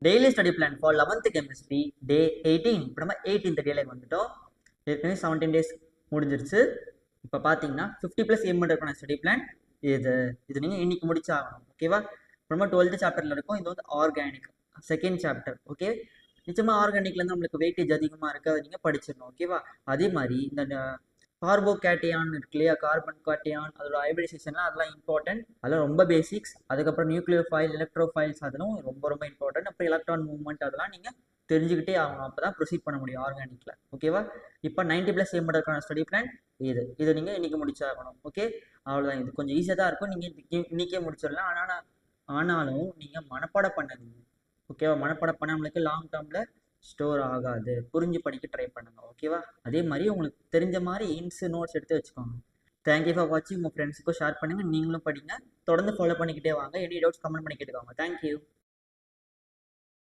Daily study plan for 11th chemistry day 18. இப்போ நம்ம 18th டேல வந்துட்டோம். ஏற்கனவே 17 டேஸ் முடிஞ்சிருச்சு. இப்போ பார்த்தீங்கன்னா 50+ எம்என்ற ஸ்டடி பிளான் இது நீங்கள் இன்னைக்கு முடிச்சாகணும். ஓகேவா? நம்ம 12th சாப்டரில் இருக்கும். இது வந்து ஆர்கானிக் செகண்ட் சாப்டர். ஓகே, நிச்சயமாக ஆர்கானிக்லேருந்து நம்மளுக்கு வெயிட்டேஜ் அதிகமாக இருக்குது, அதை நீங்கள் படிச்சிடணும். ஓகேவா? அதே மாதிரி இந்த கார்போகேட்டியான் இருக்கு இல்லையா, கார்பன் கேட்டியான், அதோட ஹைபிரிடைசேஷன்லாம் அதெல்லாம் இம்பார்ட்டன்ட். அதெல்லாம் ரொம்ப பேசிக்ஸ். அதுக்கப்புறம் நியூக்ளியர் ஃபைல், எலக்ட்ரோஃபைல்ஸ், அதெல்லாம் ரொம்ப ரொம்ப இம்பார்ட்டன்ட். அப்புறம் எலக்ட்ரான் மூவ்மெண்ட், அதெல்லாம் நீங்கள் தெரிஞ்சுக்கிட்டே ஆகணும். அப்போ தான் ப்ரொசீட் பண்ண முடியும் ஆர்கானிக்கில். ஓகேவா? இப்போ 90+ எம்எடக்கான ஸ்டடி பிளான் இதை நீங்கள் இன்றைக்கி முடிச்சாகணும். ஓகே, அவ்வளோதான். இது கொஞ்சம் ஈஸியாக தான் இருக்கும். நீங்கள் இன்றைக்கே முடிச்சிடலாம். ஆனாலும் நீங்கள் மனப்பாடம் பண்ணாதீங்க. ஓகேவா? மனப்பாடம் பண்ண நம்மளுக்கு லாங் டேர்மில் ஸ்டோர் ஆகாது. புரிஞ்சு படிக்க ட்ரை பண்ணுங்க. ஓகேவா? அதே மாதிரி உங்களுக்கு தெரிஞ்ச மாதிரி இன்ஸ் நோட்ஸ் எடுத்து வச்சுக்கோங்க. தேங்க்யூ ஃபார் வாட்சிங். உங்கள் ஃப்ரெண்ட்ஸுக்கும் ஷேர் பண்ணுங்கள். நீங்களும் படிங்க. தொடர்ந்து ஃபாலோ பண்ணிக்கிட்டே வாங்க. எனி டவுட்ஸ் கமெண்ட் பண்ணி கேட்டுக்கோங்க. தேங்க்யூ.